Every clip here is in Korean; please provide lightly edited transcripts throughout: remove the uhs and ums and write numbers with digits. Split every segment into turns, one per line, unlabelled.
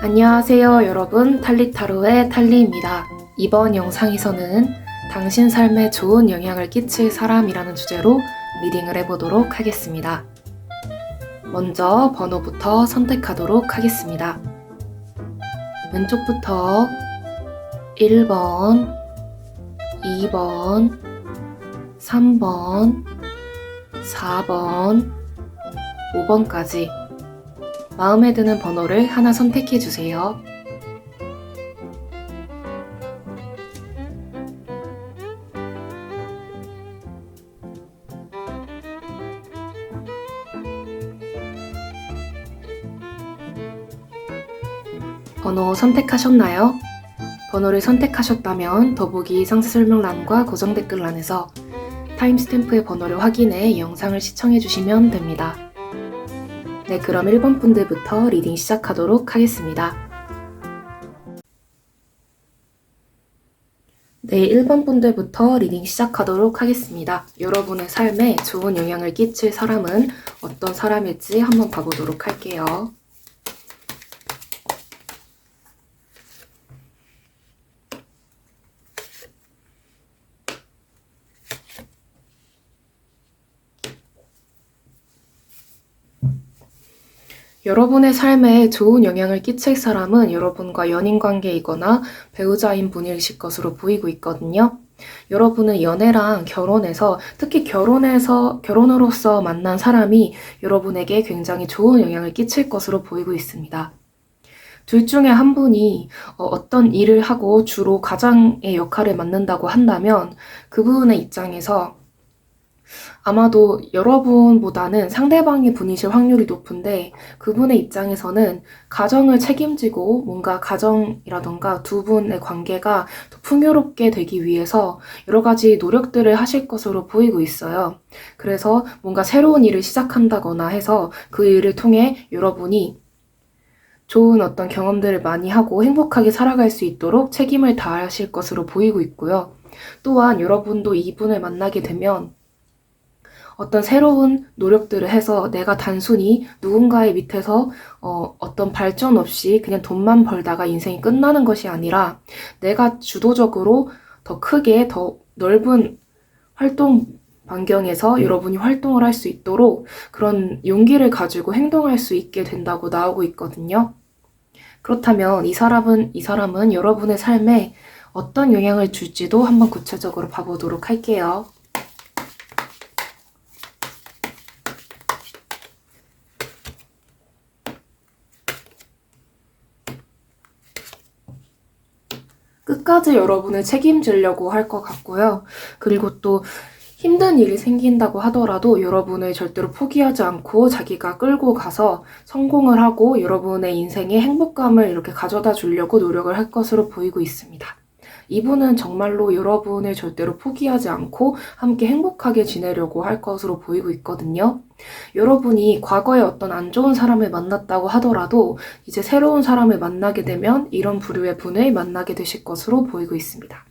안녕하세요 여러분, 탈리타로의 탈리입니다. 이번 영상에서는 당신 삶에 좋은 영향을 끼칠 사람이라는 주제로 리딩을 해보도록 하겠습니다. 먼저 번호부터 선택하도록 하겠습니다. 왼쪽부터 1번, 2번, 3번, 4번, 5번까지 마음에 드는 번호를 하나 선택해 주세요. 번호 선택하셨나요? 번호를 선택하셨다면 더보기 상세 설명란과 고정 댓글란에서 타임스탬프의 번호를 확인해 영상을 시청해 주시면 됩니다. 네, 그럼 1번 분들부터 리딩 시작하도록 하겠습니다. 네, 1번 분들부터 리딩 시작하도록 하겠습니다. 여러분의 삶에 좋은 영향을 끼칠 사람은 어떤 사람일지 한번 봐보도록 할게요. 여러분의 삶에 좋은 영향을 끼칠 사람은 여러분과 연인관계이거나 배우자인 분이실 것으로 보이고 있거든요. 여러분은 연애랑 결혼에서, 특히 결혼으로서 만난 사람이 여러분에게 굉장히 좋은 영향을 끼칠 것으로 보이고 있습니다. 둘 중에 한 분이 어떤 일을 하고 주로 가장의 역할을 맡는다고 한다면 그분의 입장에서 아마도 여러분보다는 상대방의 분이실 확률이 높은데 그분의 입장에서는 가정을 책임지고 뭔가 가정이라던가 두 분의 관계가 더 풍요롭게 되기 위해서 여러 가지 노력들을 하실 것으로 보이고 있어요. 그래서 뭔가 새로운 일을 시작한다거나 해서 그 일을 통해 여러분이 좋은 어떤 경험들을 많이 하고 행복하게 살아갈 수 있도록 책임을 다하실 것으로 보이고 있고요. 또한 여러분도 이분을 만나게 되면 어떤 새로운 노력들을 해서 내가 단순히 누군가의 밑에서 어떤 발전 없이 그냥 돈만 벌다가 인생이 끝나는 것이 아니라 내가 주도적으로 더 크게 더 넓은 활동 반경에서 여러분이 활동을 할 수 있도록 그런 용기를 가지고 행동할 수 있게 된다고 나오고 있거든요. 그렇다면 이 사람은 여러분의 삶에 어떤 영향을 줄지도 한번 구체적으로 봐보도록 할게요. 끝까지 여러분을 책임지려고 할 것 같고요. 그리고 또 힘든 일이 생긴다고 하더라도 여러분을 절대로 포기하지 않고 자기가 끌고 가서 성공을 하고 여러분의 인생에 행복감을 이렇게 가져다 주려고 노력을 할 것으로 보이고 있습니다. 이분은 정말로 여러분을 절대로 포기하지 않고 함께 행복하게 지내려고 할 것으로 보이고 있거든요. 여러분이 과거에 어떤 안 좋은 사람을 만났다고 하더라도 이제 새로운 사람을 만나게 되면 이런 부류의 분을 만나게 되실 것으로 보이고 있습니다.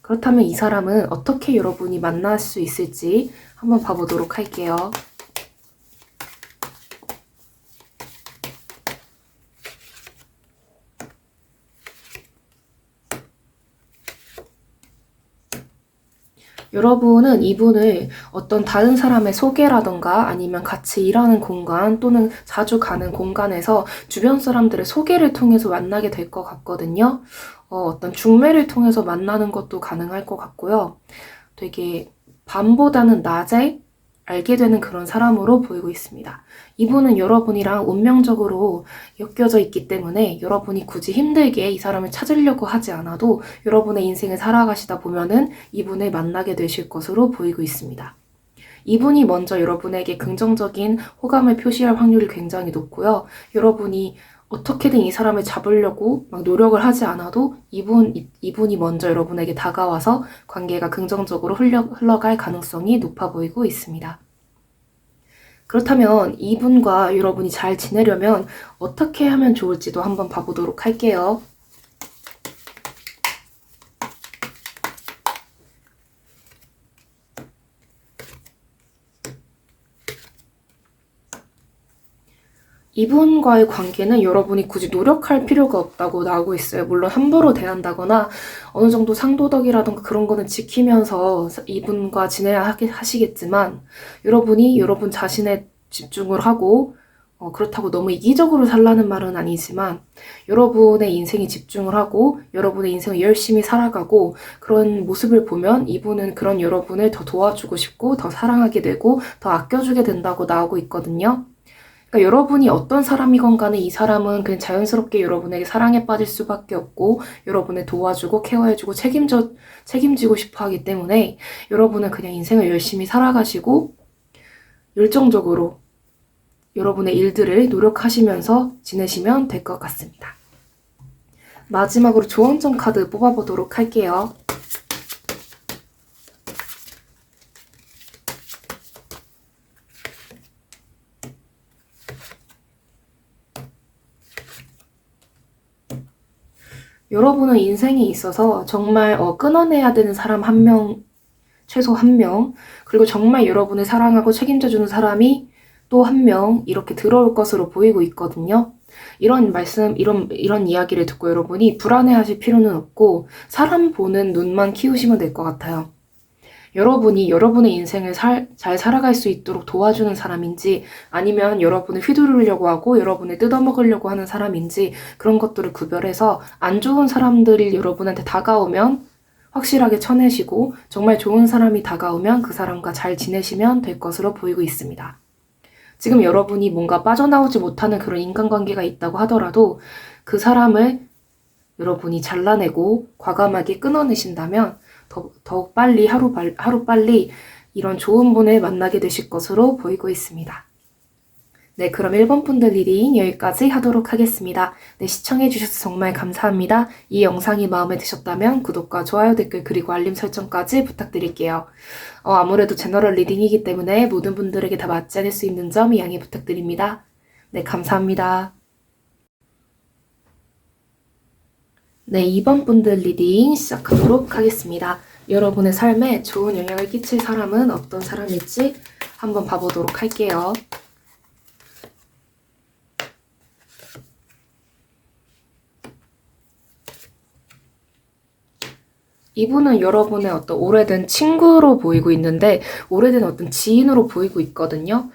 그렇다면 이 사람은 어떻게 여러분이 만날 수 있을지 한번 봐보도록 할게요. 여러분은 이분을 어떤 다른 사람의 소개라던가 아니면 같이 일하는 공간 또는 자주 가는 공간에서 주변 사람들의 소개를 통해서 만나게 될 것 같거든요. 어떤 중매를 통해서 만나는 것도 가능할 것 같고요. 되게 밤보다는 낮에 알게 되는 그런 사람으로 보이고 있습니다. 이분은 여러분이랑 운명적으로 엮여져 있기 때문에 여러분이 굳이 힘들게 이 사람을 찾으려고 하지 않아도 여러분의 인생을 살아가시다 보면은 이분을 만나게 되실 것으로 보이고 있습니다. 이분이 먼저 여러분에게 긍정적인 호감을 표시할 확률이 굉장히 높고요. 여러분이 어떻게든 이 사람을 잡으려고 막 노력을 하지 않아도 이분이 먼저 여러분에게 다가와서 관계가 긍정적으로 흘러갈 가능성이 높아 보이고 있습니다. 그렇다면 이분과 여러분이 잘 지내려면 어떻게 하면 좋을지도 한번 봐보도록 할게요. 이분과의 관계는 여러분이 굳이 노력할 필요가 없다고 나오고 있어요. 물론 함부로 대한다거나 어느 정도 상도덕이라던가 그런 거는 지키면서 이분과 지내야 하시겠지만 여러분이 여러분 자신에 집중을 하고 그렇다고 너무 이기적으로 살라는 말은 아니지만 여러분의 인생에 집중을 하고 여러분의 인생을 열심히 살아가고 그런 모습을 보면 이분은 그런 여러분을 더 도와주고 싶고 더 사랑하게 되고 더 아껴주게 된다고 나오고 있거든요. 그러니까 여러분이 어떤 사람이건 간에 이 사람은 그냥 자연스럽게 여러분에게 사랑에 빠질 수밖에 없고 여러분을 도와주고 케어해주고 책임지고 싶어 하기 때문에 여러분은 그냥 인생을 열심히 살아가시고 열정적으로 여러분의 일들을 노력하시면서 지내시면 될 것 같습니다. 마지막으로 조언점 카드 뽑아보도록 할게요. 여러분은 인생에 있어서 정말 끊어내야 되는 사람 한 명, 최소 한 명, 그리고 정말 여러분을 사랑하고 책임져주는 사람이 또 한 명 이렇게 들어올 것으로 보이고 있거든요. 이런 이야기를 듣고 여러분이 불안해하실 필요는 없고 사람 보는 눈만 키우시면 될 것 같아요. 여러분이 여러분의 인생을 잘 살아갈 수 있도록 도와주는 사람인지 아니면 여러분을 휘두르려고 하고 여러분을 뜯어먹으려고 하는 사람인지 그런 것들을 구별해서 안 좋은 사람들이 여러분한테 다가오면 확실하게 쳐내시고 정말 좋은 사람이 다가오면 그 사람과 잘 지내시면 될 것으로 보이고 있습니다. 지금 여러분이 뭔가 빠져나오지 못하는 그런 인간관계가 있다고 하더라도 그 사람을 여러분이 잘라내고 과감하게 끊어내신다면 더욱 빨리 하루빨리 이런 좋은 분을 만나게 되실 것으로 보이고 있습니다. 네, 그럼 1번 분들 리딩 여기까지 하도록 하겠습니다. 네, 시청해주셔서 정말 감사합니다. 이 영상이 마음에 드셨다면 구독과 좋아요, 댓글, 그리고 알림 설정까지 부탁드릴게요. 아무래도 제너럴 리딩이기 때문에 모든 분들에게 다 맞지 않을 수 있는 점 양해 부탁드립니다. 네, 감사합니다. 네, 2번 분들 리딩 시작하도록 하겠습니다. 여러분의 삶에 좋은 영향을 끼칠 사람은 어떤 사람일지 한번 봐보도록 할게요. 이분은 여러분의 어떤 오래된 친구로 보이고 있는데 오래된 어떤 지인으로 보이고 있거든요.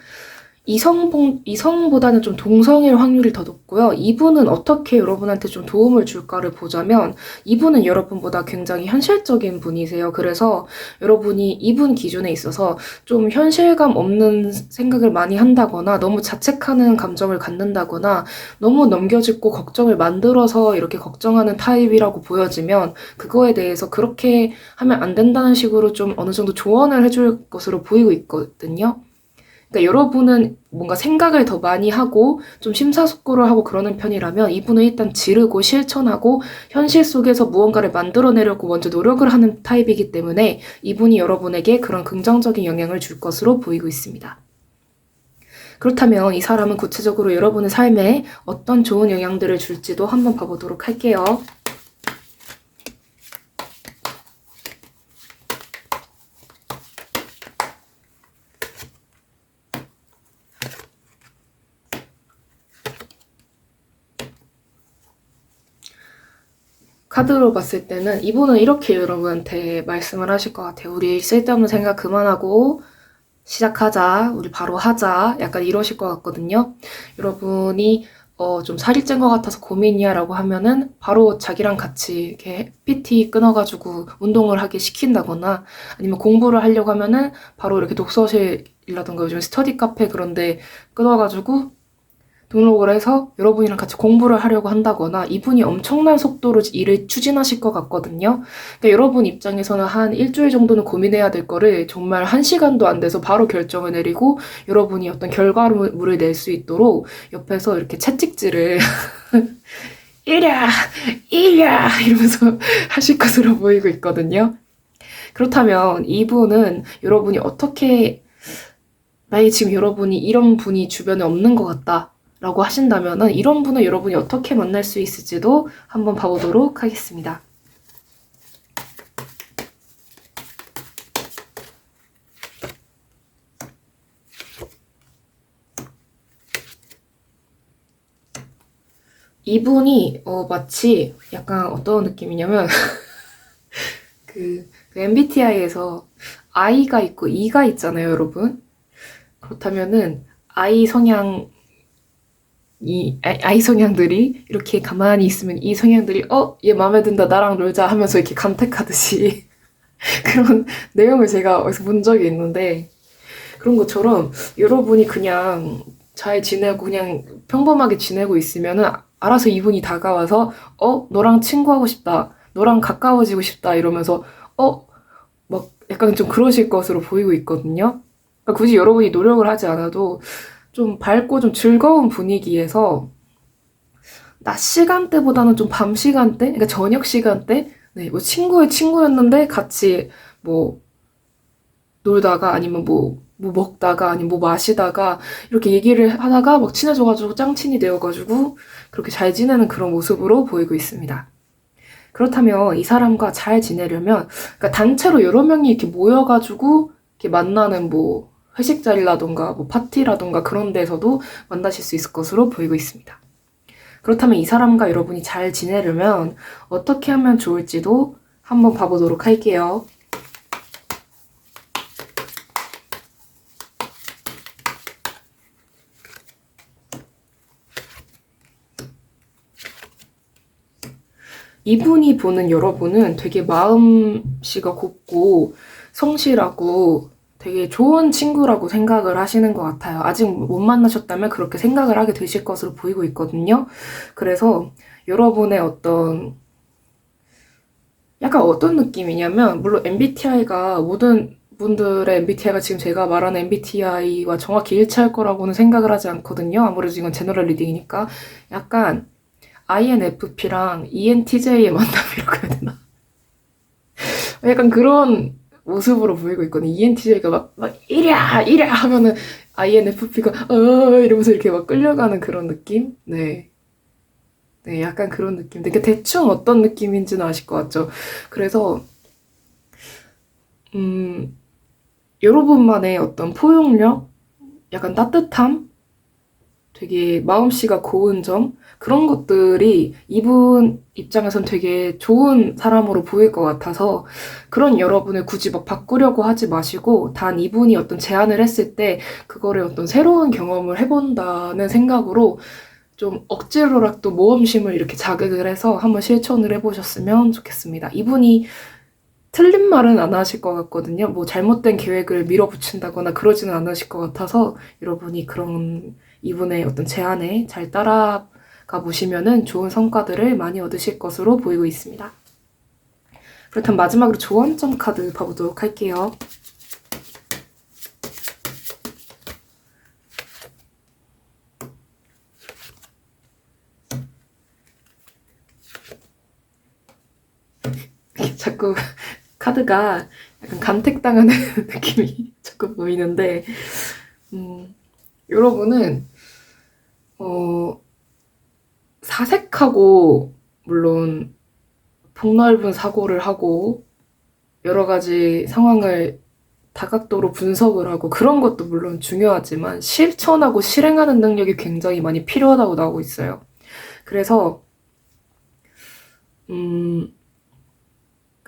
이성보다는 좀 동성일 확률이 더 높고요. 이분은 어떻게 여러분한테 좀 도움을 줄까를 보자면 이분은 여러분보다 굉장히 현실적인 분이세요. 그래서 여러분이 이분 기준에 있어서 좀 현실감 없는 생각을 많이 한다거나 너무 자책하는 감정을 갖는다거나 너무 넘겨짚고 걱정을 만들어서 이렇게 걱정하는 타입이라고 보여지면 그거에 대해서 그렇게 하면 안 된다는 식으로 좀 어느 정도 조언을 해줄 것으로 보이고 있거든요. 그러니까 여러분은 뭔가 생각을 더 많이 하고 좀 심사숙고를 하고 그러는 편이라면 이분은 일단 지르고 실천하고 현실 속에서 무언가를 만들어내려고 먼저 노력을 하는 타입이기 때문에 이분이 여러분에게 그런 긍정적인 영향을 줄 것으로 보이고 있습니다. 그렇다면 이 사람은 구체적으로 여러분의 삶에 어떤 좋은 영향들을 줄지도 한번 봐보도록 할게요. 카드로 봤을 때는 이분은 이렇게 여러분한테 말씀을 하실 것 같아요. 우리 쓸데없는 생각 그만하고 시작하자. 우리 바로 하자. 약간 이러실 것 같거든요. 여러분이 좀 살이 찐 것 같아서 고민이야 라고 하면은 바로 자기랑 같이 이렇게 PT 끊어가지고 운동을 하게 시킨다거나 아니면 공부를 하려고 하면은 바로 이렇게 독서실이라던가 요즘 스터디 카페 그런데 끊어가지고 등록을 해서 여러분이랑 같이 공부를 하려고 한다거나 이분이 엄청난 속도로 일을 추진하실 것 같거든요. 그러니까 여러분 입장에서는 한 일주일 정도는 고민해야 될 거를 정말 1시간도 안 돼서 바로 결정을 내리고 여러분이 어떤 결과물을 낼 수 있도록 옆에서 이렇게 채찍질을 이랴 이러면서 하실 것으로 보이고 있거든요. 그렇다면 이분은 여러분이 어떻게 만약에 지금 여러분이 이런 분이 주변에 없는 것 같다 라고 하신다면 이런 분을 여러분이 어떻게 만날 수 있을지도 한번 봐보도록 하겠습니다. 이분이 마치 약간 어떤 느낌이냐면 그 MBTI에서 I가 있고 E가 있잖아요, 여러분. 그렇다면은 I 성향들이 이렇게 가만히 있으면 이 성향들이 얘 마음에 든다 나랑 놀자 하면서 이렇게 간택하듯이 그런 내용을 제가 어디서 본 적이 있는데 그런 것처럼 여러분이 그냥 잘 지내고 그냥 평범하게 지내고 있으면은 알아서 이분이 다가와서 너랑 친구하고 싶다 너랑 가까워지고 싶다 이러면서 막 약간 좀 그러실 것으로 보이고 있거든요. 그러니까 굳이 여러분이 노력을 하지 않아도 좀 밝고 좀 즐거운 분위기에서 낮 시간대보다는 좀 밤 시간대, 그러니까 저녁 시간대, 네, 뭐 친구의 친구였는데 같이 뭐 놀다가 아니면 뭐 먹다가 아니면 뭐 마시다가 이렇게 얘기를 하다가 막 친해져가지고 짱친이 되어가지고 그렇게 잘 지내는 그런 모습으로 보이고 있습니다. 그렇다면 이 사람과 잘 지내려면 그러니까 단체로 여러 명이 이렇게 모여가지고 이렇게 만나는 뭐 회식 자리라던가 뭐 파티라던가 그런 데서도 만나실 수 있을 것으로 보이고 있습니다. 그렇다면 이 사람과 여러분이 잘 지내려면 어떻게 하면 좋을지도 한번 봐보도록 할게요. 이분이 보는 여러분은 되게 마음씨가 곱고 성실하고 되게 좋은 친구라고 생각을 하시는 것 같아요. 아직 못 만나셨다면 그렇게 생각을 하게 되실 것으로 보이고 있거든요. 그래서 여러분의 약간 어떤 느낌이냐면, 물론 MBTI가 모든 분들의 MBTI가 지금 제가 말하는 MBTI와 정확히 일치할 거라고는 생각을 하지 않거든요. 아무래도 이건 제너럴 리딩이니까. 약간 INFP랑 ENTJ의 만남이라고 해야 되나? 약간 그런 모습으로 보이고 있거든요. ENTJ가 이랴 하면은 INFP가 이러면서 이렇게 막 끌려가는 그런 느낌? 네. 네, 약간 그런 느낌. 되게 대충 어떤 느낌인지는 아실 것 같죠? 그래서, 음, 여러분만의 어떤 포용력? 약간 따뜻함? 되게 마음씨가 고운 점 그런 것들이 이분 입장에선 되게 좋은 사람으로 보일 것 같아서 그런 여러분을 굳이 막 바꾸려고 하지 마시고 단 이분이 어떤 제안을 했을 때 그거를 어떤 새로운 경험을 해본다는 생각으로 좀 억지로라도 모험심을 이렇게 자극을 해서 한번 실천을 해보셨으면 좋겠습니다. 이분이 틀린 말은 안 하실 것 같거든요. 뭐 잘못된 계획을 밀어붙인다거나 그러지는 않으실 것 같아서 여러분이 그런 이분의 어떤 제안에 잘 따라가 보시면은 좋은 성과들을 많이 얻으실 것으로 보이고 있습니다. 그렇다면 마지막으로 조언점 카드 봐보도록 할게요. 자꾸 카드가 약간 간택당하는 느낌이 자꾸 보이는데 여러분은 사색하고 물론 폭넓은 사고를 하고 여러 가지 상황을 다각도로 분석을 하고 그런 것도 물론 중요하지만 실천하고 실행하는 능력이 굉장히 많이 필요하다고 나오고 있어요. 그래서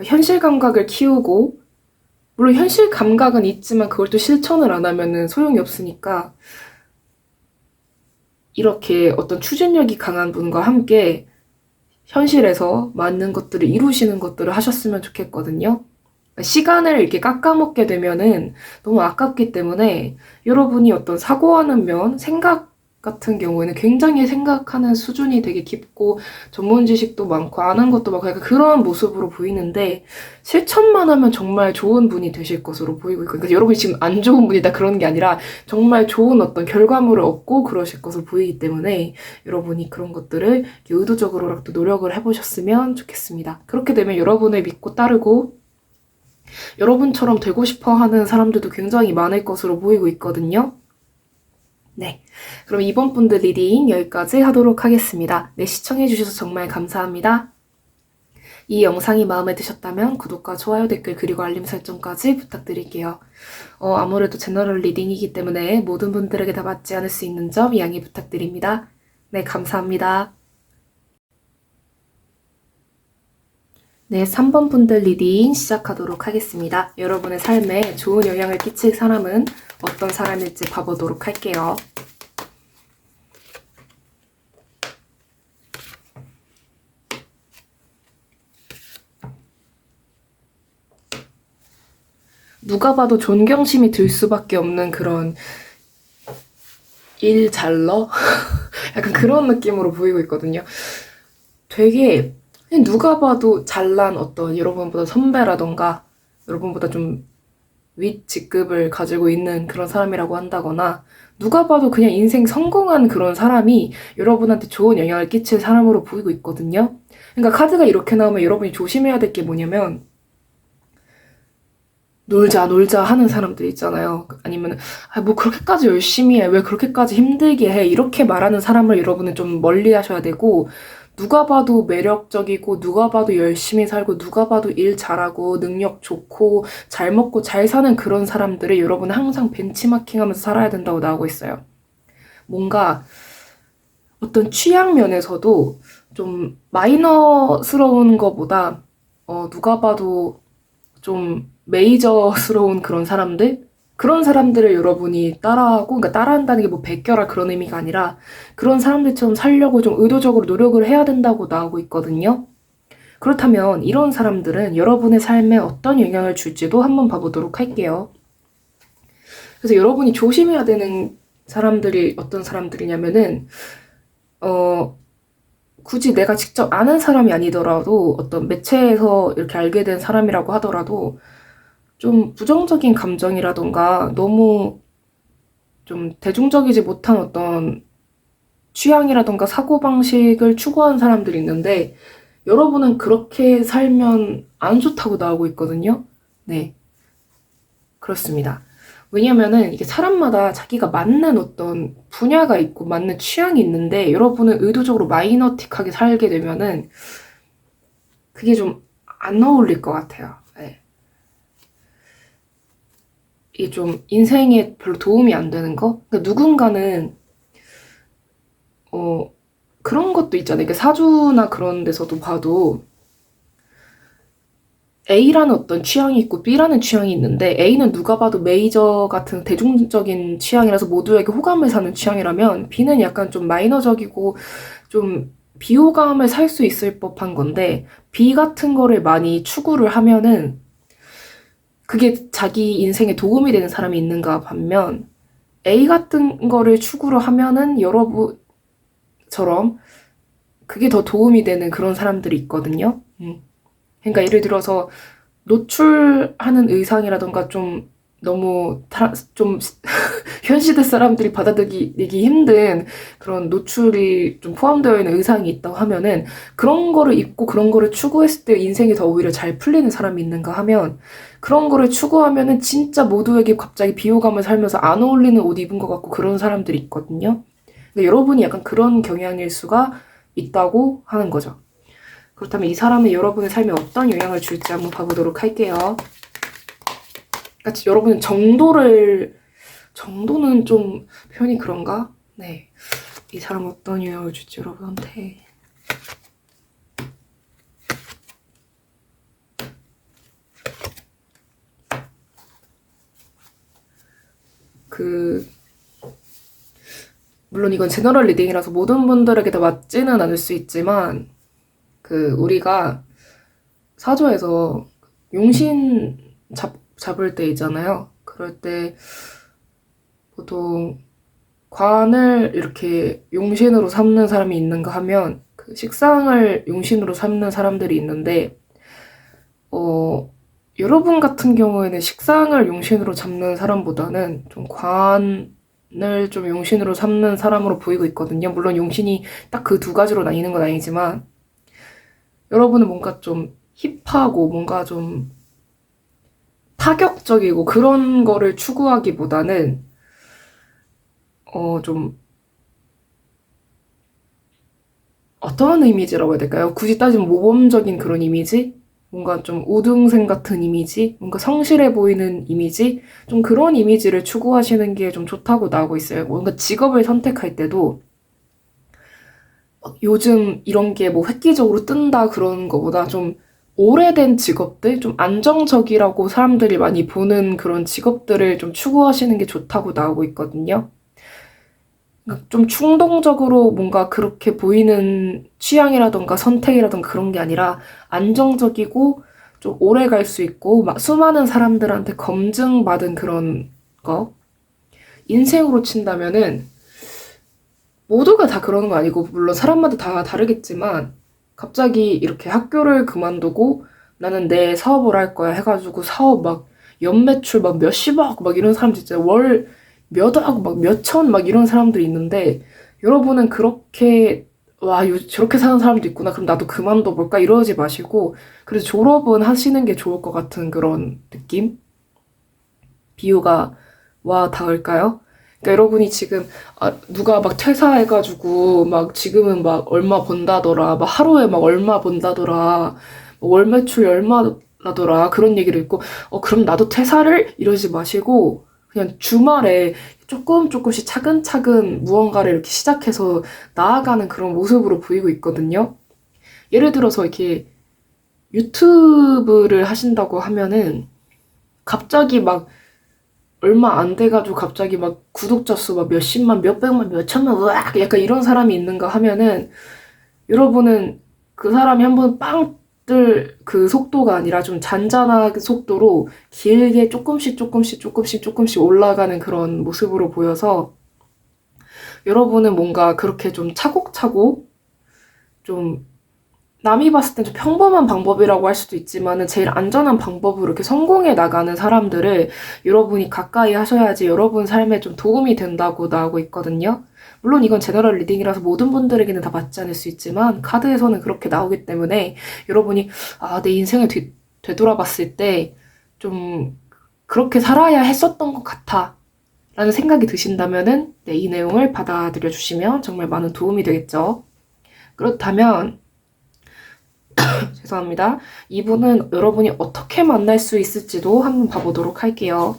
현실 감각을 키우고 물론 현실 감각은 있지만 그걸 또 실천을 안 하면은 소용이 없으니까 이렇게 어떤 추진력이 강한 분과 함께 현실에서 맞는 것들을 이루시는 것들을 하셨으면 좋겠거든요. 시간을 이렇게 깎아먹게 되면은 너무 아깝기 때문에 여러분이 어떤 사고하는 면, 생각 같은 경우에는 굉장히 생각하는 수준이 되게 깊고 전문 지식도 많고 아는 것도 많고 약간 그런 모습으로 보이는데 실천만 하면 정말 좋은 분이 되실 것으로 보이고 있고 그러니까 여러분이 지금 안 좋은 분이다 그런 게 아니라 정말 좋은 어떤 결과물을 얻고 그러실 것으로 보이기 때문에 여러분이 그런 것들을 의도적으로라도 노력을 해보셨으면 좋겠습니다. 그렇게 되면 여러분을 믿고 따르고 여러분처럼 되고 싶어 하는 사람들도 굉장히 많을 것으로 보이고 있거든요. 네. 그럼 이번 분들 리딩 여기까지 하도록 하겠습니다. 네, 시청해주셔서 정말 감사합니다. 이 영상이 마음에 드셨다면 구독과 좋아요, 댓글, 그리고 알림 설정까지 부탁드릴게요. 아무래도 제너럴 리딩이기 때문에 모든 분들에게 다 맞지 않을 수 있는 점 양해 부탁드립니다. 네, 감사합니다. 네, 3번 분들 리딩 시작하도록 하겠습니다. 여러분의 삶에 좋은 영향을 끼칠 사람은 어떤 사람일지 봐보도록 할게요. 누가 봐도 존경심이 들 수밖에 없는 그런 일 잘러? 약간 그런 느낌으로 보이고 있거든요. 되게 그냥 누가 봐도 잘난 어떤 여러분보다 선배라던가 여러분보다 좀 윗 직급을 가지고 있는 그런 사람이라고 한다거나 누가 봐도 그냥 인생 성공한 그런 사람이 여러분한테 좋은 영향을 끼칠 사람으로 보이고 있거든요. 그러니까 카드가 이렇게 나오면 여러분이 조심해야 될 게 뭐냐면 놀자 놀자 하는 사람들 있잖아요. 아니면 뭐 그렇게까지 열심히 해, 왜 그렇게까지 힘들게 해, 이렇게 말하는 사람을 여러분은 좀 멀리 하셔야 되고, 누가 봐도 매력적이고 누가 봐도 열심히 살고 누가 봐도 일 잘하고 능력 좋고 잘 먹고 잘 사는 그런 사람들을 여러분은 항상 벤치마킹하면서 살아야 된다고 나오고 있어요. 뭔가 어떤 취향 면에서도 좀 마이너스러운 것보다 누가 봐도 좀 메이저스러운 그런 사람들? 그런 사람들을 여러분이 따라하고, 그러니까 따라한다는 게 뭐 베껴라 그런 의미가 아니라 그런 사람들처럼 살려고 좀 의도적으로 노력을 해야 된다고 나오고 있거든요. 그렇다면 이런 사람들은 여러분의 삶에 어떤 영향을 줄지도 한번 봐보도록 할게요. 그래서 여러분이 조심해야 되는 사람들이 어떤 사람들이냐면은 굳이 내가 직접 아는 사람이 아니더라도 어떤 매체에서 이렇게 알게 된 사람이라고 하더라도 좀 부정적인 감정이라던가 너무 좀 대중적이지 못한 어떤 취향이라던가 사고방식을 추구하는 사람들이 있는데 여러분은 그렇게 살면 안 좋다고 나오고 있거든요. 네, 그렇습니다. 왜냐면은 이게 사람마다 자기가 맞는 어떤 분야가 있고 맞는 취향이 있는데 여러분은 의도적으로 마이너틱하게 살게 되면은 그게 좀 안 어울릴 것 같아요. 네. 이게 좀 인생에 별로 도움이 안 되는 거? 그러니까 누군가는 그런 것도 있잖아요. 그러니까 사주나 그런 데서도 봐도 A라는 어떤 취향이 있고 B라는 취향이 있는데 A는 누가 봐도 메이저 같은 대중적인 취향이라서 모두에게 호감을 사는 취향이라면 B는 약간 좀 마이너적이고 좀 비호감을 살 수 있을 법한 건데 B 같은 거를 많이 추구를 하면은 그게 자기 인생에 도움이 되는 사람이 있는가 반면 A 같은 거를 추구를 하면은 여러분처럼 그게 더 도움이 되는 그런 사람들이 있거든요. 그러니까 예를 들어서 노출하는 의상이라던가 좀 너무 좀 현 시대 사람들이 받아들이기 힘든 그런 노출이 좀 포함되어 있는 의상이 있다고 하면은 그런 거를 입고 그런 거를 추구했을 때 인생이 더 오히려 잘 풀리는 사람이 있는가 하면 그런 거를 추구하면은 진짜 모두에게 갑자기 비호감을 살면서 안 어울리는 옷 입은 것 같고 그런 사람들이 있거든요. 근데 여러분이 약간 그런 경향일 수가 있다고 하는 거죠. 그렇다면 이 사람은 여러분의 삶에 어떤 영향을 줄지 한번 봐보도록 할게요. 그러니까 여러분은 정도는 좀 표현이 그런가? 네. 이 사람 어떤 영향을 줄지 여러분한테. 물론 이건 제너럴 리딩이라서 모든 분들에게 다 맞지는 않을 수 있지만, 우리가 사조에서 용신 잡을 때 있잖아요. 그럴 때 보통 관을 이렇게 용신으로 삼는 사람이 있는가 하면 그 식상을 용신으로 삼는 사람들이 있는데 여러분 같은 경우에는 식상을 용신으로 잡는 사람보다는 좀 관을 좀 용신으로 삼는 사람으로 보이고 있거든요. 물론 용신이 딱 그 두 가지로 나뉘는 건 아니지만 여러분은 뭔가 좀 힙하고 뭔가 좀 파격적이고 그런 거를 추구하기보다는 좀 어떤 이미지라고 해야 될까요? 굳이 따지면 모범적인 그런 이미지? 뭔가 좀 우등생 같은 이미지? 뭔가 성실해 보이는 이미지? 좀 그런 이미지를 추구하시는 게 좀 좋다고 나오고 있어요. 뭔가 직업을 선택할 때도 요즘 이런 게 뭐 획기적으로 뜬다 그런 거보다 좀 오래된 직업들, 좀 안정적이라고 사람들이 많이 보는 그런 직업들을 좀 추구하시는 게 좋다고 나오고 있거든요. 그러니까 좀 충동적으로 뭔가 그렇게 보이는 취향이라던가 선택이라던가 그런 게 아니라 안정적이고 좀 오래 갈 수 있고 막 수많은 사람들한테 검증받은 그런 거. 인생으로 친다면은 모두가 다 그러는 거 아니고 물론 사람마다 다 다르겠지만 갑자기 이렇게 학교를 그만두고 나는 내 사업을 할 거야 해가지고 사업 막 연매출 막 몇십억 막 이런 사람 진짜 월 몇억 막 몇천 막 이런 사람들이 있는데 여러분은 그렇게 와 저렇게 사는 사람도 있구나 그럼 나도 그만둬 볼까 이러지 마시고 그래서 졸업은 하시는 게 좋을 것 같은 그런 느낌? 비유가 와 닿을까요? 그러니까 여러분이 지금 누가 막 퇴사해가지고 막 지금은 막 얼마 번다더라 막 하루에 막 얼마 번다더라 월 매출 얼마라더라 그런 얘기를 듣고 그럼 나도 퇴사를 이러지 마시고 그냥 주말에 조금씩 차근차근 무언가를 이렇게 시작해서 나아가는 그런 모습으로 보이고 있거든요. 예를 들어서 이렇게 유튜브를 하신다고 하면은 갑자기 막 얼마 안 돼가지고 갑자기 막 구독자 수 막 몇십만, 몇백만, 몇천만, 으악! 약간 이런 사람이 있는가 하면은 여러분은 그 사람이 한번 빵 뜰 그 속도가 아니라 좀 잔잔한 속도로 길게 조금씩 올라가는 그런 모습으로 보여서 여러분은 뭔가 그렇게 좀 차곡차곡 좀 남이 봤을 땐 좀 평범한 방법이라고 할 수도 있지만은 제일 안전한 방법으로 이렇게 성공해 나가는 사람들을 여러분이 가까이 하셔야지 여러분 삶에 좀 도움이 된다고 나오고 있거든요. 물론 이건 제너럴 리딩이라서 모든 분들에게는 다 맞지 않을 수 있지만 카드에서는 그렇게 나오기 때문에 여러분이 내 인생을 되돌아봤을 때 좀 그렇게 살아야 했었던 것 같아 라는 생각이 드신다면은 이 내용을 받아들여 주시면 정말 많은 도움이 되겠죠. 그렇다면 죄송합니다. 이분은 여러분이 어떻게 만날 수 있을지도 한번 봐보도록 할게요.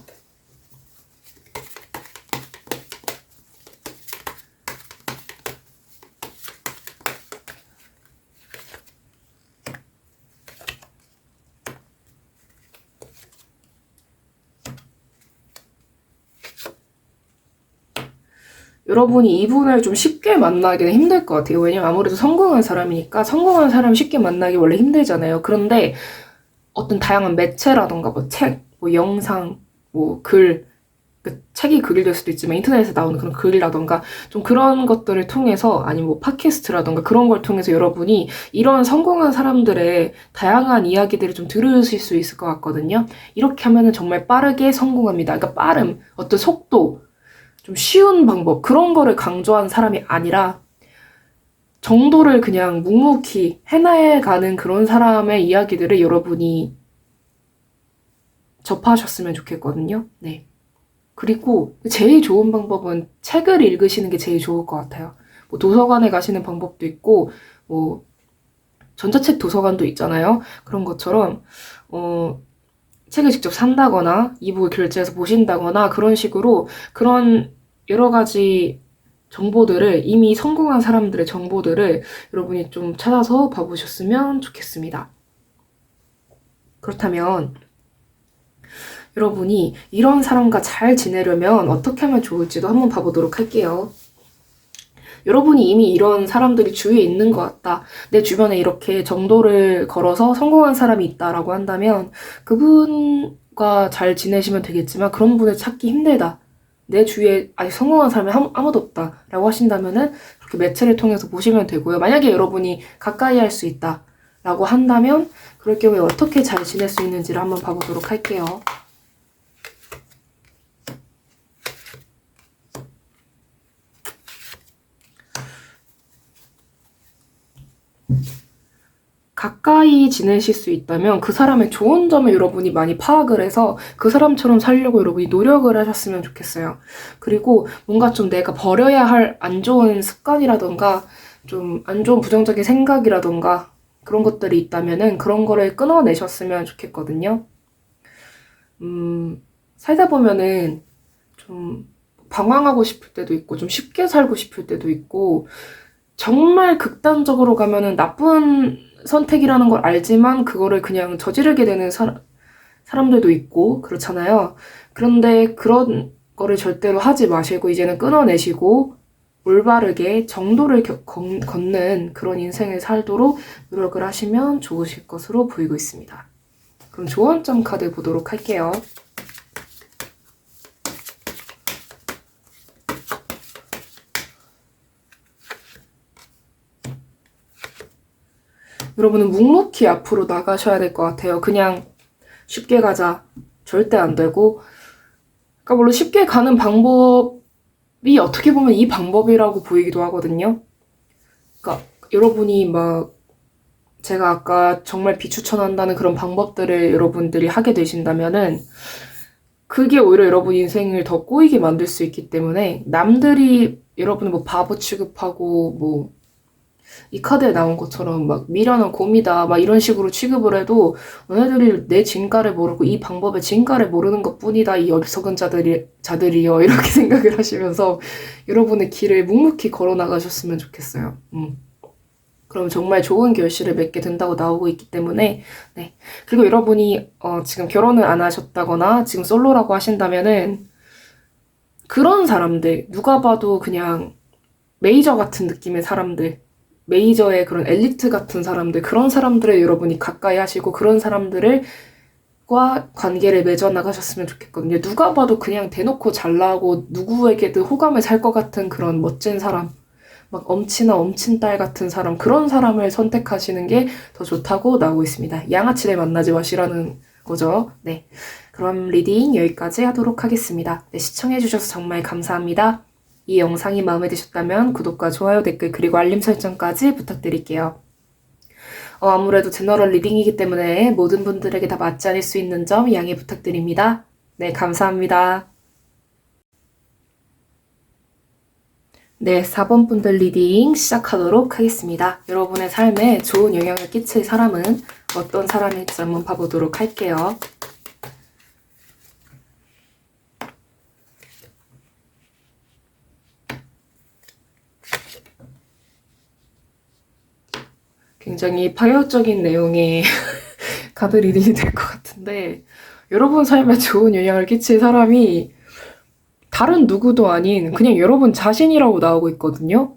여러분이 이분을 좀 쉽게 만나기는 힘들 것 같아요. 왜냐면 아무래도 성공한 사람이니까 성공한 사람 쉽게 만나기 원래 힘들잖아요. 그런데 어떤 다양한 매체라던가 뭐 책, 뭐 영상, 뭐 글, 그 책이 글이 될 수도 있지만 인터넷에 나오는 그런 글이라던가 좀 그런 것들을 통해서 아니면 뭐 팟캐스트라던가 그런 걸 통해서 여러분이 이런 성공한 사람들의 다양한 이야기들을 좀 들으실 수 있을 것 같거든요. 이렇게 하면은 정말 빠르게 성공합니다. 그러니까 빠름, 어떤 속도, 좀 쉬운 방법 그런 거를 강조한 사람이 아니라 정도를 그냥 묵묵히 해나가는 그런 사람의 이야기들을 여러분이 접하셨으면 좋겠거든요. 네. 그리고 제일 좋은 방법은 책을 읽으시는 게 제일 좋을 것 같아요. 뭐 도서관에 가시는 방법도 있고 뭐 전자책 도서관도 있잖아요. 그런 것처럼 책을 직접 산다거나 이북을 결제해서 보신다거나 그런 식으로 그런 여러 가지 정보들을 이미 성공한 사람들의 정보들을 여러분이 좀 찾아서 봐보셨으면 좋겠습니다. 그렇다면 여러분이 이런 사람과 잘 지내려면 어떻게 하면 좋을지도 한번 봐보도록 할게요. 여러분이 이미 이런 사람들이 주위에 있는 것 같다. 내 주변에 이렇게 정도를 걸어서 성공한 사람이 있다라고 한다면 그분과 잘 지내시면 되겠지만 그런 분을 찾기 힘들다. 내 주위에 아직 성공한 사람이 아무도 없다. 라고 하신다면은 그렇게 매체를 통해서 보시면 되고요. 만약에 여러분이 가까이 할 수 있다. 라고 한다면 그럴 경우에 어떻게 잘 지낼 수 있는지를 한번 봐보도록 할게요. 가까이 지내실 수 있다면 그 사람의 좋은 점을 여러분이 많이 파악을 해서 그 사람처럼 살려고 여러분이 노력을 하셨으면 좋겠어요. 그리고 뭔가 좀 내가 버려야 할 안 좋은 습관이라던가 좀 안 좋은 부정적인 생각이라던가 그런 것들이 있다면은 그런 거를 끊어내셨으면 좋겠거든요. 살다 보면은 좀 방황하고 싶을 때도 있고 좀 쉽게 살고 싶을 때도 있고 정말 극단적으로 가면은 나쁜 선택이라는 걸 알지만 그거를 그냥 저지르게 되는 사람들도 있고 그렇잖아요. 그런데 그런 거를 절대로 하지 마시고 이제는 끊어내시고 올바르게 정도를 걷는 그런 인생을 살도록 노력을 하시면 좋으실 것으로 보이고 있습니다. 그럼 조언점 카드 보도록 할게요. 여러분은 묵묵히 앞으로 나가셔야 될 것 같아요. 그냥 쉽게 가자. 절대 안 되고. 그러니까 물론 쉽게 가는 방법이 어떻게 보면 이 방법이라고 보이기도 하거든요. 그러니까 여러분이 막 제가 아까 정말 비추천한다는 그런 방법들을 여러분들이 하게 되신다면은 그게 오히려 여러분 인생을 더 꼬이게 만들 수 있기 때문에 남들이 여러분을 뭐 바보 취급하고 뭐 이 카드에 나온 것처럼 막 미련한 곰이다 막 이런 식으로 취급을 해도 너네들이 내 진가를 모르고 이 방법의 진가를 모르는 것뿐이다 이 어리석은 자들이여 이렇게 생각을 하시면서 여러분의 길을 묵묵히 걸어 나가셨으면 좋겠어요. 그럼 정말 좋은 결실을 맺게 된다고 나오고 있기 때문에 네. 그리고 여러분이 지금 결혼을 안 하셨다거나 지금 솔로라고 하신다면은 그런 사람들 누가 봐도 그냥 메이저 같은 느낌의 사람들 메이저의 그런 엘리트 같은 사람들 그런 사람들을 여러분이 가까이 하시고 그런 사람들과 관계를 맺어 나가셨으면 좋겠거든요. 누가 봐도 그냥 대놓고 잘나고 누구에게도 호감을 살 것 같은 그런 멋진 사람 막 엄친아 엄친딸 같은 사람 그런 사람을 선택하시는 게 더 좋다고 나오고 있습니다. 양아치를 만나지 마시라는 거죠. 네, 그럼 리딩 여기까지 하도록 하겠습니다. 네, 시청해주셔서 정말 감사합니다. 이 영상이 마음에 드셨다면 구독과 좋아요, 댓글, 그리고 알림 설정까지 부탁드릴게요. 아무래도 제너럴 리딩이기 때문에 모든 분들에게 다 맞지 않을 수 있는 점 양해 부탁드립니다. 네, 감사합니다. 네, 4번 분들 리딩 시작하도록 하겠습니다. 여러분의 삶에 좋은 영향을 끼칠 사람은 어떤 사람일지 한번 봐보도록 할게요. 굉장히 파격적인 내용의 카드 리딩이 될 것 같은데 여러분 삶에 좋은 영향을 끼칠 사람이 다른 누구도 아닌 그냥 여러분 자신이라고 나오고 있거든요.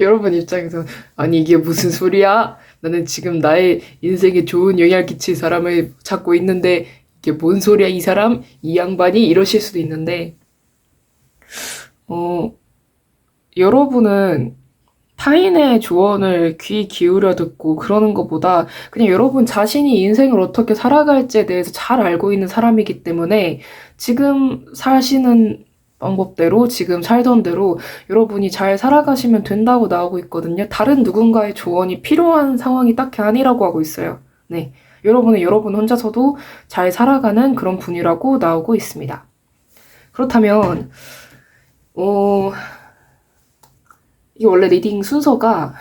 여러분 입장에서 아니 이게 무슨 소리야? 나는 지금 나의 인생에 좋은 영향을 끼칠 사람을 찾고 있는데 이게 뭔 소리야 이 사람? 이 양반이? 이러실 수도 있는데 여러분은 타인의 조언을 귀 기울여 듣고 그러는 것보다 그냥 여러분 자신이 인생을 어떻게 살아갈지에 대해서 잘 알고 있는 사람이기 때문에 지금 사시는 방법대로 지금 살던 대로 여러분이 잘 살아가시면 된다고 나오고 있거든요. 다른 누군가의 조언이 필요한 상황이 딱히 아니라고 하고 있어요. 네, 여러분은 여러분 혼자서도 잘 살아가는 그런 분이라고 나오고 있습니다. 그렇다면 이게 원래 리딩 순서가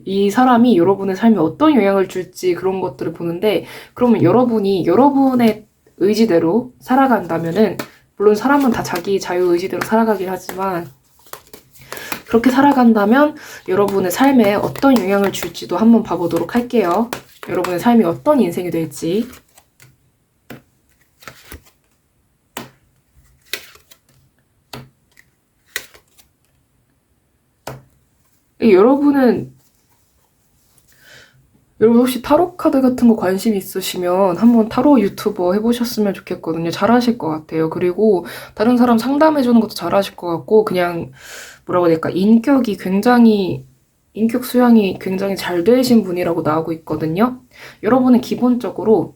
이 사람이 여러분의 삶에 어떤 영향을 줄지 그런 것들을 보는데 그러면 여러분이 여러분의 의지대로 살아간다면은 물론 사람은 다 자기 자유의지대로 살아가긴 하지만 그렇게 살아간다면 여러분의 삶에 어떤 영향을 줄지도 한번 봐보도록 할게요. 여러분의 삶이 어떤 인생이 될지. 여러분 혹시 타로 카드 같은 거 관심 있으시면 한번 타로 유튜버 해보셨으면 좋겠거든요. 잘하실 것 같아요. 그리고 다른 사람 상담해주는 것도 잘하실 것 같고 그냥 뭐라고 해야 될까 인격 수양이 굉장히 잘 되신 분이라고 나오고 있거든요. 여러분은 기본적으로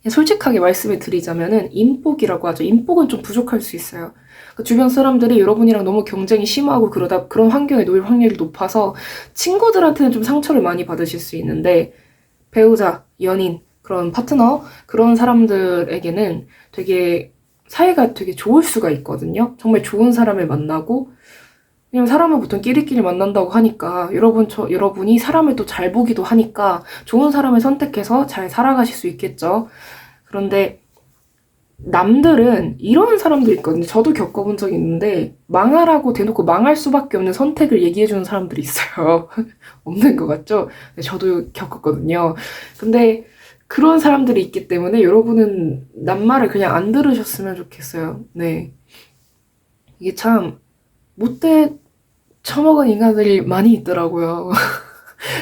솔직하게 말씀을 드리자면은 인복이라고 하죠. 인복은 좀 부족할 수 있어요. 주변 사람들이 여러분이랑 너무 경쟁이 심하고 그러다 그런 환경에 놓일 확률이 높아서 친구들한테는 좀 상처를 많이 받으실 수 있는데 배우자, 연인, 그런 파트너 그런 사람들에게는 되게 사이가 되게 좋을 수가 있거든요. 정말 좋은 사람을 만나고 왜냐면 사람은 보통 끼리끼리 만난다고 하니까 여러분이 사람을 또 잘 보기도 하니까 좋은 사람을 선택해서 잘 살아가실 수 있겠죠. 그런데 남들은 이런 사람도 있거든요. 저도 겪어본 적이 있는데 망하라고 대놓고 망할 수밖에 없는 선택을 얘기해주는 사람들이 있어요. 없는 것 같죠? 네, 저도 겪었거든요. 근데 그런 사람들이 있기 때문에 여러분은 남 말을 그냥 안 들으셨으면 좋겠어요. 네. 이게 참 못돼 처먹은 인간들이 많이 있더라고요.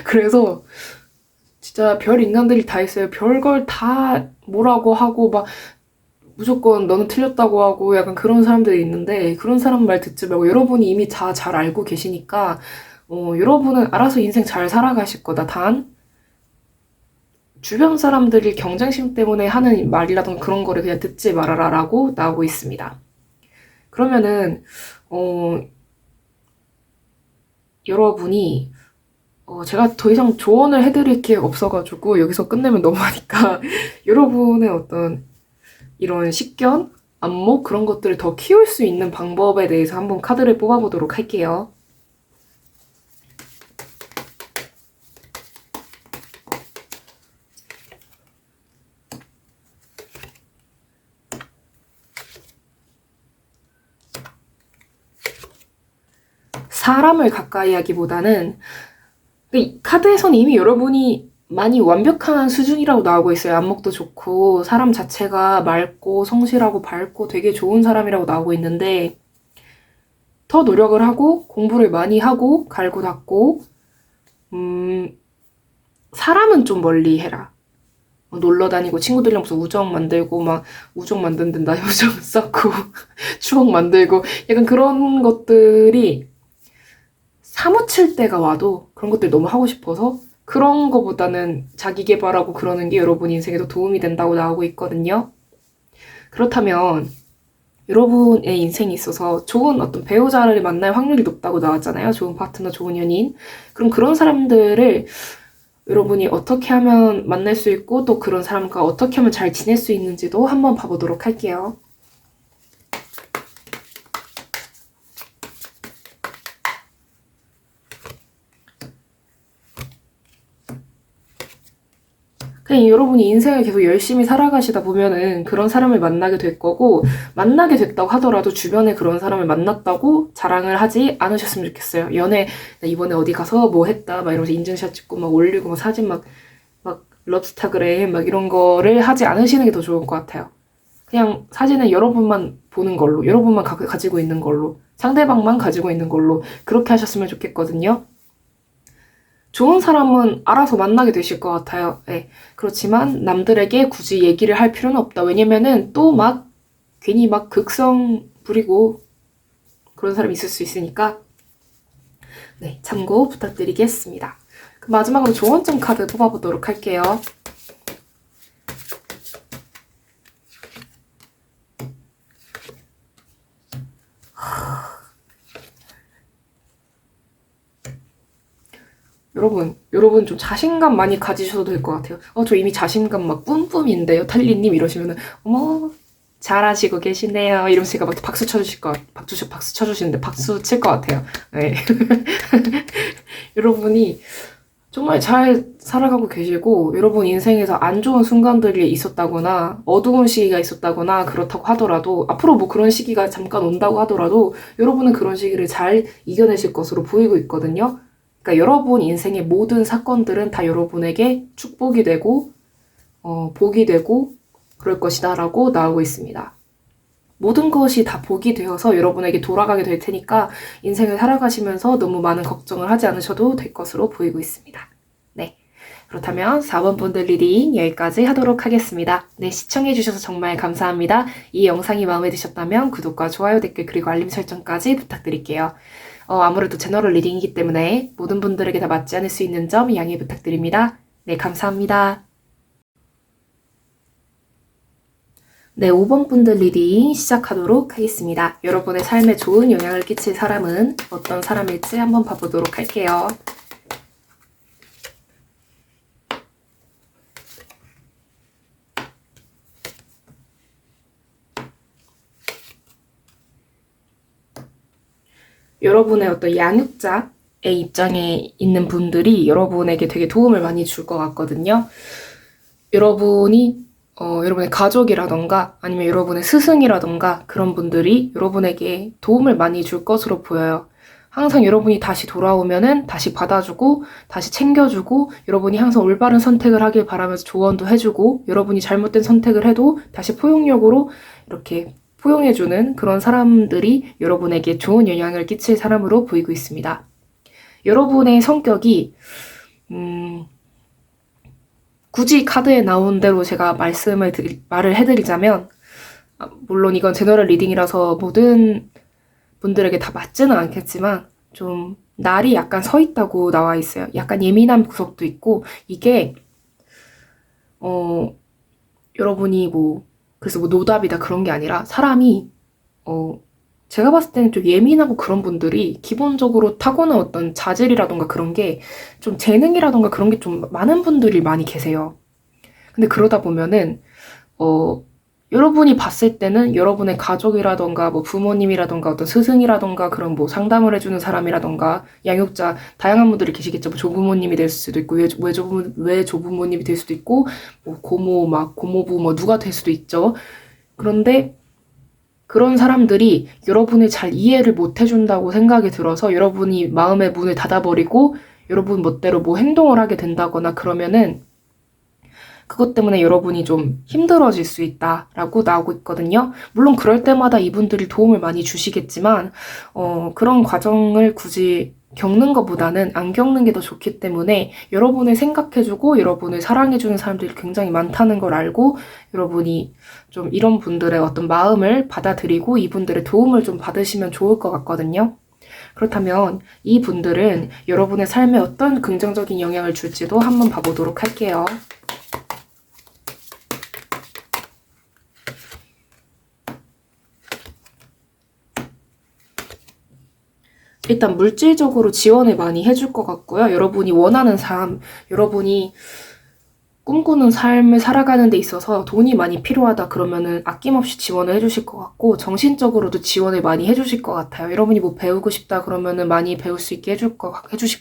그래서 진짜 별 인간들이 다 있어요. 별걸 다 뭐라고 하고 막 무조건 너는 틀렸다고 하고 약간 그런 사람들이 있는데 그런 사람 말 듣지 말고 여러분이 이미 다 잘 알고 계시니까 여러분은 알아서 인생 잘 살아가실 거다. 단 주변 사람들이 경쟁심 때문에 하는 말이라던가 그런 거를 그냥 듣지 말아라라고 나오고 있습니다. 그러면은 여러분이 제가 더 이상 조언을 해드릴 게 없어가지고 여기서 끝내면 너무하니까 여러분의 어떤 이런 식견, 안목 그런 것들을 더 키울 수 있는 방법에 대해서 한번 카드를 뽑아보도록 할게요. 사람을 가까이 하기보다는 이 카드에서는 이미 여러분이 많이 완벽한 수준이라고 나오고 있어요. 안목도 좋고 사람 자체가 맑고 성실하고 밝고 되게 좋은 사람이라고 나오고 있는데 더 노력을 하고 공부를 많이 하고 갈고 닦고 사람은 좀 멀리 해라. 놀러 다니고 친구들이랑 무슨 우정 만들고 막 우정 만든다 우정 쌓고 추억 만들고 약간 그런 것들이 사무칠 때가 와도 그런 것들 너무 하고 싶어서 그런 거보다는 자기 개발하고 그러는 게 여러분 인생에도 도움이 된다고 나오고 있거든요. 그렇다면 여러분의 인생에 있어서 좋은 어떤 배우자를 만날 확률이 높다고 나왔잖아요. 좋은 파트너, 좋은 연인. 그럼 그런 사람들을 여러분이 어떻게 하면 만날 수 있고 또 그런 사람과 어떻게 하면 잘 지낼 수 있는지도 한번 봐보도록 할게요. 그냥 여러분이 인생을 계속 열심히 살아가시다 보면은 그런 사람을 만나게 될 거고, 만나게 됐다고 하더라도 주변에 그런 사람을 만났다고 자랑을 하지 않으셨으면 좋겠어요. 연애, 나 이번에 어디 가서 뭐 했다, 막 이러면서 인증샷 찍고 막 올리고 막 사진 막 럽스타그램 막 이런 거를 하지 않으시는 게 더 좋을 것 같아요. 그냥 사진은 여러분만 보는 걸로, 여러분만 가지고 있는 걸로, 상대방만 가지고 있는 걸로 그렇게 하셨으면 좋겠거든요. 좋은 사람은 알아서 만나게 되실 것 같아요. 네. 그렇지만 남들에게 굳이 얘기를 할 필요는 없다. 왜냐면은 또 막 괜히 막 극성 부리고 그런 사람이 있을 수 있으니까 네, 참고 부탁드리겠습니다. 그럼 마지막으로 조언점 카드 뽑아보도록 할게요. 여러분 좀 자신감 많이 가지셔도 될 것 같아요. 저 이미 자신감 막 뿜뿜인데요. 탈리님 이러시면은, 어머, 잘하시고 계시네요. 이러면서 제가 막 박수 쳐주실 것, 박수 쳐주시는데 박수 칠 것 같아요. 네. 여러분이 정말 잘 살아가고 계시고, 여러분 인생에서 안 좋은 순간들이 있었다거나, 어두운 시기가 있었다거나, 그렇다고 하더라도, 앞으로 뭐 그런 시기가 잠깐 온다고 하더라도, 여러분은 그런 시기를 잘 이겨내실 것으로 보이고 있거든요. 그러니까 여러분 인생의 모든 사건들은 다 여러분에게 축복이 되고 복이 되고 그럴 것이다라고 나오고 있습니다. 모든 것이 다 복이 되어서 여러분에게 돌아가게 될 테니까 인생을 살아가시면서 너무 많은 걱정을 하지 않으셔도 될 것으로 보이고 있습니다. 네. 그렇다면 4번 분들 리딩 여기까지 하도록 하겠습니다. 네, 시청해주셔서 정말 감사합니다. 이 영상이 마음에 드셨다면 구독과 좋아요, 댓글, 그리고 알림 설정까지 부탁드릴게요. 아무래도 제너럴 리딩이기 때문에 모든 분들에게 다 맞지 않을 수 있는 점 양해 부탁드립니다. 네, 감사합니다. 네, 5번 분들 리딩 시작하도록 하겠습니다. 여러분의 삶에 좋은 영향을 끼칠 사람은 어떤 사람일지 한번 봐보도록 할게요. 여러분의 어떤 양육자의 입장에 있는 분들이 여러분에게 되게 도움을 많이 줄 것 같거든요. 여러분이 여러분의 가족이라던가 아니면 여러분의 스승이라던가 그런 분들이 여러분에게 도움을 많이 줄 것으로 보여요. 항상 여러분이 다시 돌아오면은 다시 받아주고 다시 챙겨주고 여러분이 항상 올바른 선택을 하길 바라면서 조언도 해주고 여러분이 잘못된 선택을 해도 다시 포용력으로 이렇게 포용해주는 그런 사람들이 여러분에게 좋은 영향을 끼칠 사람으로 보이고 있습니다. 여러분의 성격이 굳이 카드에 나온 대로 제가 말을 해드리자면 물론 이건 제너럴 리딩이라서 모든 분들에게 다 맞지는 않겠지만 좀 날이 약간 서 있다고 나와 있어요. 약간 예민한 구석도 있고 이게 여러분이 그래서 노답이다 그런 게 아니라 사람이 제가 봤을 때는 좀 예민하고 그런 분들이 기본적으로 타고난 어떤 자질이라던가 그런 게 좀 재능이라던가 그런 게 좀 많은 분들이 많이 계세요. 근데 그러다 보면은 여러분이 봤을 때는 여러분의 가족이라던가 부모님이라던가 어떤 스승이라던가 그런 상담을 해주는 사람이라던가 양육자 다양한 분들이 계시겠죠. 조부모님이 될 수도 있고 외조부모님이 될 수도 있고 고모 고모부 누가 될 수도 있죠. 그런데 그런 사람들이 여러분을 잘 이해를 못 해준다고 생각이 들어서 여러분이 마음의 문을 닫아버리고 여러분 멋대로 행동을 하게 된다거나 그러면은 그것 때문에 여러분이 좀 힘들어질 수 있다라고 나오고 있거든요. 물론 그럴 때마다 이분들이 도움을 많이 주시겠지만 그런 과정을 굳이 겪는 것보다는 안 겪는 게 더 좋기 때문에 여러분을 생각해주고 여러분을 사랑해주는 사람들이 굉장히 많다는 걸 알고 여러분이 좀 이런 분들의 어떤 마음을 받아들이고 이분들의 도움을 좀 받으시면 좋을 것 같거든요. 그렇다면 이 분들은 여러분의 삶에 어떤 긍정적인 영향을 줄지도 한번 봐보도록 할게요. 일단 물질적으로 지원을 많이 해줄 것 같고요. 여러분이 원하는 삶, 여러분이 꿈꾸는 삶을 살아가는 데 있어서 돈이 많이 필요하다 그러면은 아낌없이 지원을 해주실 것 같고 정신적으로도 지원을 많이 해주실 것 같아요. 여러분이 배우고 싶다 그러면은 많이 배울 수 있게 해주실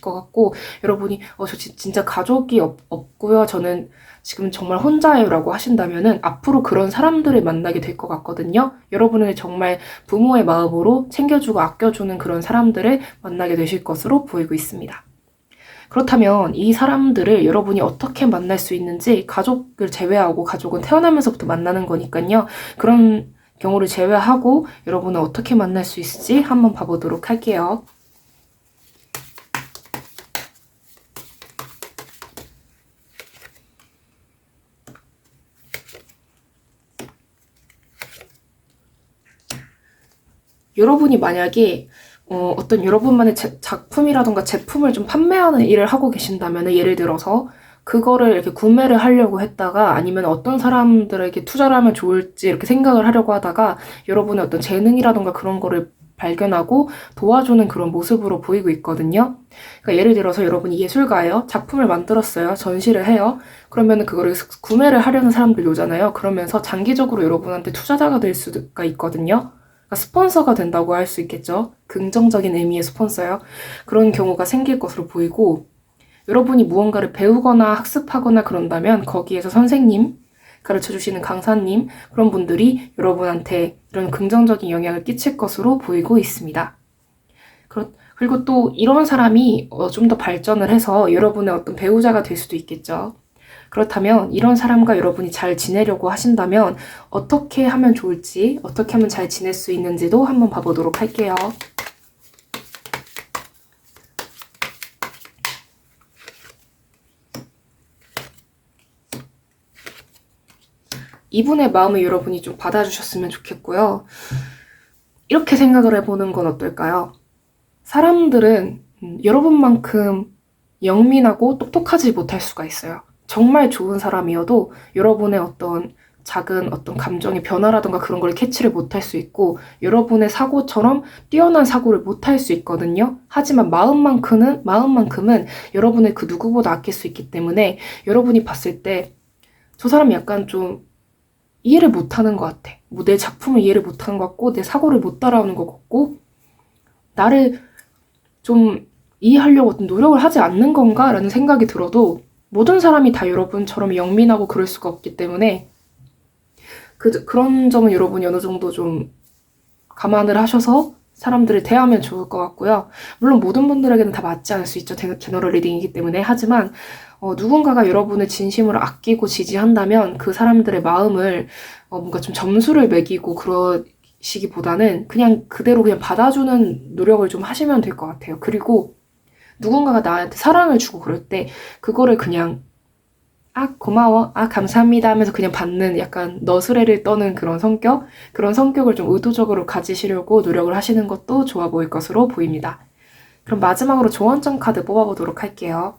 것 같고 여러분이 저 진짜 가족이 없고요. 저는 지금 정말 혼자예요 라고 하신다면은 앞으로 그런 사람들을 만나게 될 것 같거든요. 여러분을 정말 부모의 마음으로 챙겨주고 아껴주는 그런 사람들을 만나게 되실 것으로 보이고 있습니다. 그렇다면 이 사람들을 여러분이 어떻게 만날 수 있는지 가족을 제외하고 가족은 태어나면서부터 만나는 거니까요. 그런 경우를 제외하고 여러분은 어떻게 만날 수 있을지 한번 봐보도록 할게요. 여러분이 만약에 어떤 여러분만의 작품이라던가 제품을 좀 판매하는 일을 하고 계신다면 예를 들어서 그거를 이렇게 구매를 하려고 했다가 아니면 어떤 사람들에게 투자를 하면 좋을지 이렇게 생각을 하려고 하다가 여러분의 어떤 재능이라던가 그런 거를 발견하고 도와주는 그런 모습으로 보이고 있거든요. 그러니까 예를 들어서 여러분이 예술가예요. 작품을 만들었어요. 전시를 해요. 그러면 그거를 구매를 하려는 사람들이 오잖아요. 그러면서 장기적으로 여러분한테 투자자가 될 수가 있거든요. 그러니까 스폰서가 된다고 할 수 있겠죠. 긍정적인 의미의 스폰서요. 그런 경우가 생길 것으로 보이고 여러분이 무언가를 배우거나 학습하거나 그런다면 거기에서 선생님, 가르쳐주시는 강사님 그런 분들이 여러분한테 이런 긍정적인 영향을 끼칠 것으로 보이고 있습니다. 그리고 또 이런 사람이 좀 더 발전을 해서 여러분의 어떤 배우자가 될 수도 있겠죠. 그렇다면 이런 사람과 여러분이 잘 지내려고 하신다면 어떻게 하면 좋을지, 어떻게 하면 잘 지낼 수 있는지도 한번 봐보도록 할게요. 이분의 마음을 여러분이 좀 받아주셨으면 좋겠고요. 이렇게 생각을 해보는 건 어떨까요? 사람들은 여러분만큼 영민하고 똑똑하지 못할 수가 있어요. 정말 좋은 사람이어도 여러분의 어떤 작은 어떤 감정의 변화라든가 그런 걸 캐치를 못할 수 있고 여러분의 사고처럼 뛰어난 사고를 못할 수 있거든요. 하지만 마음만큼은 여러분을 그 누구보다 아낄 수 있기 때문에 여러분이 봤을 때 저 사람이 약간 좀 이해를 못하는 것 같아. 내 작품을 이해를 못하는 것 같고 내 사고를 못 따라오는 것 같고 나를 좀 이해하려고 어떤 노력을 하지 않는 건가? 라는 생각이 들어도 모든 사람이 다 여러분처럼 영민하고 그럴 수가 없기 때문에 그런 점은 여러분이 어느 정도 좀 감안을 하셔서 사람들을 대하면 좋을 것 같고요. 물론 모든 분들에게는 다 맞지 않을 수 있죠. 제너럴 리딩이기 때문에. 하지만 누군가가 여러분을 진심으로 아끼고 지지한다면 그 사람들의 마음을 뭔가 좀 점수를 매기고 그러시기보다는 그냥 그대로 그냥 받아주는 노력을 좀 하시면 될 것 같아요. 그리고 누군가가 나한테 사랑을 주고 그럴 때 그거를 그냥 고마워, 감사합니다 하면서 그냥 받는 약간 너스레를 떠는 그런 성격을 좀 의도적으로 가지시려고 노력을 하시는 것도 좋아 보일 것으로 보입니다. 그럼 마지막으로 조언점 카드 뽑아보도록 할게요.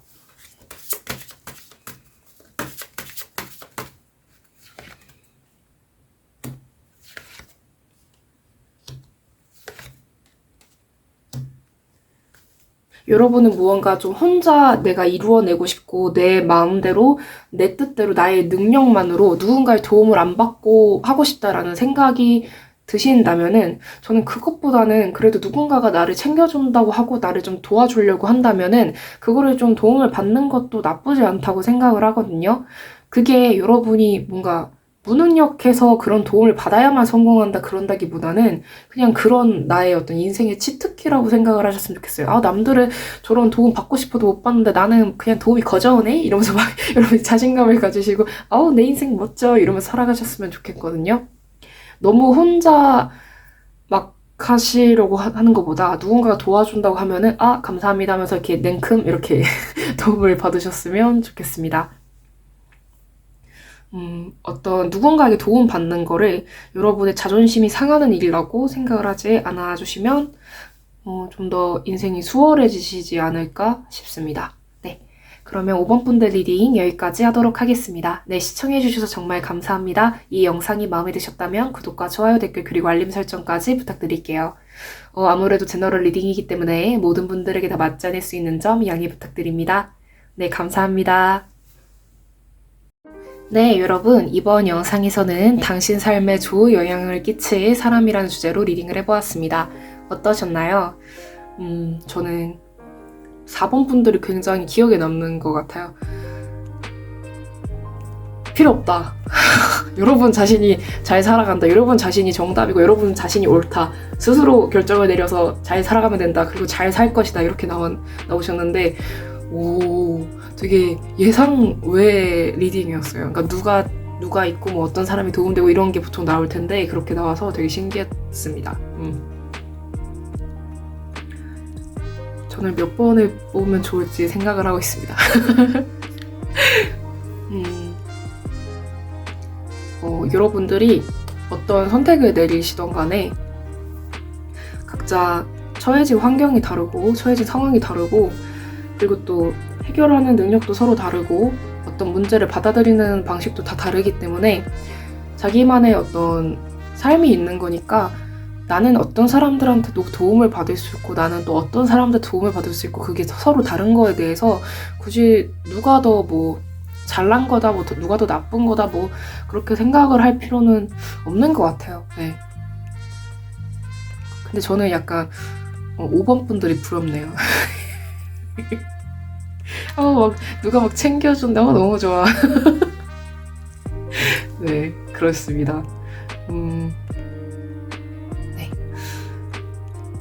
여러분은 무언가 좀 혼자 내가 이루어내고 싶고 내 마음대로 내 뜻대로 나의 능력만으로 누군가의 도움을 안 받고 하고 싶다라는 생각이 드신다면은 저는 그것보다는 그래도 누군가가 나를 챙겨준다고 하고 나를 좀 도와주려고 한다면은 그거를 좀 도움을 받는 것도 나쁘지 않다고 생각을 하거든요. 그게 여러분이 뭔가 무능력해서 그런 도움을 받아야만 성공한다 그런다기보다는 그냥 그런 나의 어떤 인생의 치트키라고 생각을 하셨으면 좋겠어요. 남들은 저런 도움 받고 싶어도 못 받는데 나는 그냥 도움이 거저오네? 이러면서 막 여러분 자신감을 가지시고 내 인생 멋져 이러면서 살아가셨으면 좋겠거든요. 너무 혼자 막 하시려고 하는 것보다 누군가가 도와준다고 하면은 감사합니다 하면서 이렇게 냉큼 이렇게 도움을 받으셨으면 좋겠습니다. 어떤 누군가에게 도움받는 거를 여러분의 자존심이 상하는 일이라고 생각을 하지 않아 주시면 좀 더 인생이 수월해지시지 않을까 싶습니다. 네, 그러면 5번 분들 리딩 여기까지 하도록 하겠습니다. 네, 시청해주셔서 정말 감사합니다. 이 영상이 마음에 드셨다면 구독과 좋아요, 댓글, 그리고 알림 설정까지 부탁드릴게요. 아무래도 제너럴 리딩이기 때문에 모든 분들에게 다 맞지 않을 수 있는 점 양해 부탁드립니다. 네, 감사합니다. 네, 여러분, 이번 영상에서는 당신 삶에 좋은 영향을 끼칠 사람이라는 주제로 리딩을 해보았습니다. 어떠셨나요? 저는 4번 분들이 굉장히 기억에 남는 것 같아요. 필요 없다. 여러분 자신이 잘 살아간다. 여러분 자신이 정답이고 여러분 자신이 옳다. 스스로 결정을 내려서 잘 살아가면 된다. 그리고 잘 살 것이다. 이렇게 나오셨는데 되게 예상 외 리딩이었어요. 그러니까 누가 있고 뭐 어떤 사람이 도움되고 이런 게 보통 나올 텐데 그렇게 나와서 되게 신기했습니다. 저는 몇 번을 뽑으면 좋을지 생각을 하고 있습니다. 여러분들이 어떤 선택을 내리시던 간에 각자 처해진 환경이 다르고 처해진 상황이 다르고 그리고 또 해결하는 능력도 서로 다르고 어떤 문제를 받아들이는 방식도 다 다르기 때문에 자기만의 어떤 삶이 있는 거니까 나는 어떤 사람들한테도 도움을 받을 수 있고 나는 또 어떤 사람한테 도움을 받을 수 있고 그게 서로 다른 거에 대해서 굳이 누가 더 뭐 잘난 거다 뭐 누가 더 나쁜 거다 뭐 그렇게 생각을 할 필요는 없는 것 같아요. 네. 근데 저는 약간 5번 분들이 부럽네요. 막 누가 막 챙겨준다. 너무 좋아. 네, 그렇습니다. 네.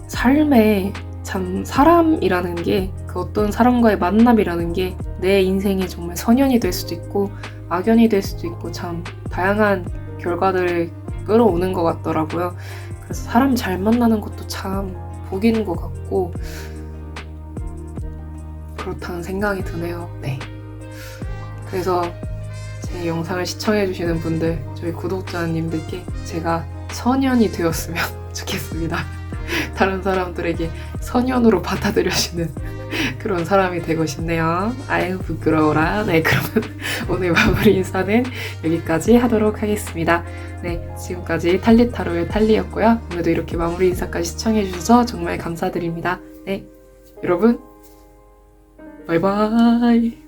삶에 참 사람이라는 게 그 어떤 사람과의 만남이라는 게 내 인생에 정말 선연이 될 수도 있고 악연이 될 수도 있고 참 다양한 결과들을 끌어오는 것 같더라고요. 그래서 사람 잘 만나는 것도 참 복인 것 같고 그렇다는 생각이 드네요. 네. 그래서 제 영상을 시청해주시는 분들, 저희 구독자님들께 제가 선연이 되었으면 좋겠습니다. 다른 사람들에게 선연으로 받아들여지는 그런 사람이 되고 싶네요. 아유 부끄러워라. 네, 그러면 오늘 마무리 인사는 여기까지 하도록 하겠습니다. 네, 지금까지 탈리타로의 탈리였고요. 오늘도 이렇게 마무리 인사까지 시청해주셔서 정말 감사드립니다. 네, 여러분 바이바이.